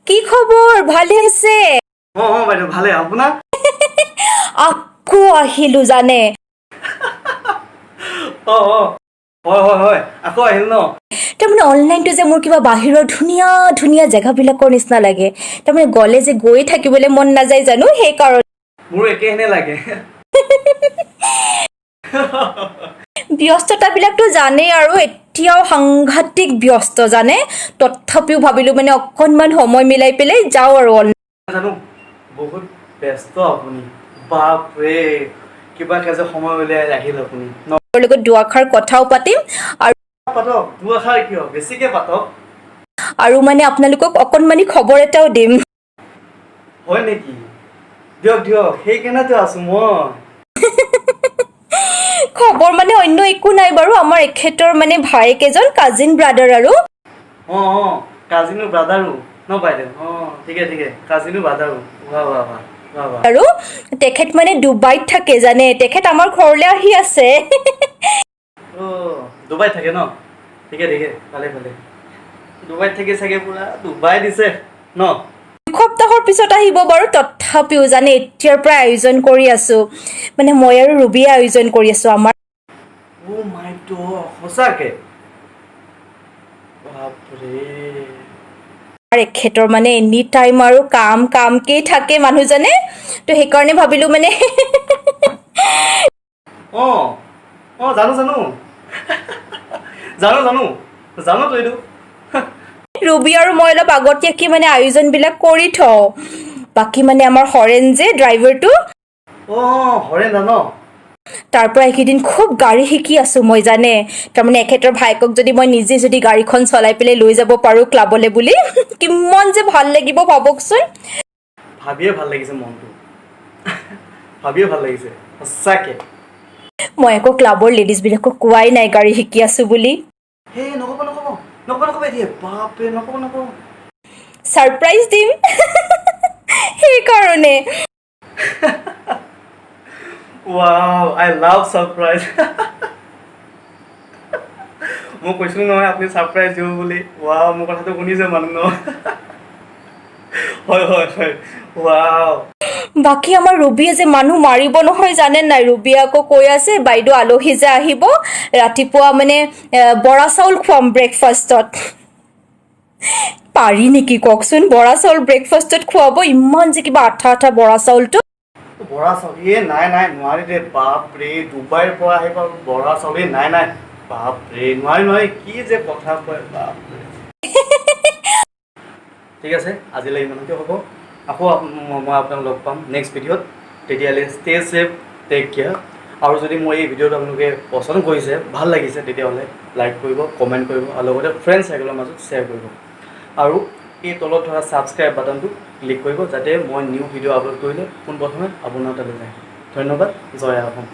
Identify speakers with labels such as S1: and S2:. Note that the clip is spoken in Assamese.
S1: কি খবৰ ভালে আছে
S2: বাইদেউ ভালে আপোনাৰ
S1: আকৌ আহিলো জানে
S2: হয় আকৌ আহিল ন
S1: তাৰমানে অনলাইনটো যে মোৰ কিবা বাহিৰৰ ধুনীয়া ধুনীয়া জেগাবিলাকৰ নিচিনা লাগে তাৰমানে গ'লে যে গৈ থাকিবলৈ মন নাযায় জানো সেইকাৰণে
S2: মোৰ একেহেনে লাগে
S1: ব্যস্ততাবিলাকতো জানেই আৰু এতিয়াও সাংঘাতিক ব্যস্ত জানে তথাপিও ভাবিলো মানে অকণমান সময় মিলাই পেলাই যাওঁ আৰু
S2: জানো বহুত ব্যস্ত আপুনি বাপৰে কিবা কাজে সময় উলিয়াই আহিল আপুনি
S1: লগত দুআষাৰ কথাও পাতিম আৰু
S2: পাতক দুআষাৰ কিয় বেছিকে পাতক
S1: আৰু মানে আপোনালোকক অকণমানি খবৰ এটাও দিম
S2: হয় নেকি দিয়ক সেইকাৰণেতো আছো মই
S1: খবৰ মানে অন্য একো নাই বাৰু আমাৰ এখেতৰ মানে ভায়েক এজন কাজিন ব্ৰাদাৰ আৰু
S2: কাজিনো ব্ৰাদাৰো ন বাইদেউ ঠিকে কাজিনো ব্ৰাদাৰো বাহ
S1: আৰু তেখেত মানে ডুবাইত থাকে জানে তেখেত আমাৰ ঘৰলৈ আহি আছে
S2: ডুবাইত থাকে ন ঠিকে ভালে ডুবাইত থাকি চাগে পুৰা ডুবাই দিছে ন
S1: দুসপ্তাহৰ পিছত আহিব বাৰু তথাপিও জানে এতিয়াৰ পৰা আয়োজন কৰি আছো মানে মই আৰু ৰুবিয়ে আয়োজন কৰি আছো আমাৰ
S2: মাই গড সঁচাকে বাপৰে
S1: এখেতৰ মানে এনি টাইম আৰু কামকেই থাকে মানুহজনে তো সেইকাৰণে ভাবিলো মানে
S2: জানো জানো তো এইটো
S1: ৰুবি আৰু মই অলপ আগতীয়াকৈ মানে আয়োজনবিলাক কৰি থওঁ বাকী মানে আমাৰ হৰেণ যে ড্ৰাইভাৰটো
S2: হৰেণ ন
S1: তাৰ পৰা এইকেইদিন খুব গাড়ী শিকি আছো মই জানে তাৰমানে এখেতৰ ভায়েকক যদি মই নিজে যদি গাড়ীখন চলাই পেলাই লৈ যাব পাৰো ক্লাবলে বুলি কিমান যে ভাল লাগিব ভাবকচোন
S2: ভাবিয়ে ভাল লাগিছে মনটো ভাবিয়ে ভাল লাগিছে সঁচাকে
S1: মই আকৌ ক্লাবৰ লেডিজবিলাকক কোৱাই নাই গাড়ী শিকি আছো বুলি
S2: নকব দিয়ে বাপৰে নকব
S1: ছাৰপ্ৰাইজ দিম সেইকাৰণে
S2: Wow, I love surprise. মই কৈছিলো নহয় আপুনি ছাৰপ্ৰাইজ দিব বুলি ৱাও মোৰ কথাটো শুনিছে মানুহ ন হয় ৱাও
S1: বাকী আমাৰ ৰুবিয়ে যে মানুহ মাৰিব নহয় জানে নাই ৰুবিয়ে আকৌ কৈ আছে বাইদেউ আলহী যে আহিব ৰাতিপুৱা মানে বৰা চাউল খুৱাম ব্ৰেকফাষ্টত পাৰি নেকি কওকচোন বৰা চাউল ব্ৰেকফাষ্টত খুৱাব ইমান যে কিবা আঠা বৰা চাউলটো
S2: বৰা চাউল নাই নোৱাৰি দে বাপৰে ডুবাইৰ পৰা আহিব বৰা চাউল নাই বাপৰে নোৱাৰি কি যে কথা কয় বাপৰে ঠিক আছে আজিলৈ ইমানতে হ'ব আকৌ মই আপোনাক লগ পাম নেক্সট ভিডিঅ'ত তেতিয়াহ'লে ষ্টে ছেফ টেক কেয়াৰ আৰু যদি মই এই ভিডিঅ'টো আপোনালোকে পচন্দ কৰিছে ভাল লাগিছে তেতিয়াহ'লে লাইক কৰিব কমেণ্ট কৰিব আৰু লগতে ফ্ৰেণ্ড চাৰ্কেলৰ মাজত শ্বেয়াৰ কৰিব আৰু এই তলত থকা ছাবস্ক্ৰাইব বাটনটো ক্লিক কৰিব যাতে মই নিউ ভিডিঅ' আপলোড কৰিলে পোনপ্ৰথমে আপোনাৰ তালৈ যায় ধন্যবাদ জয় অসম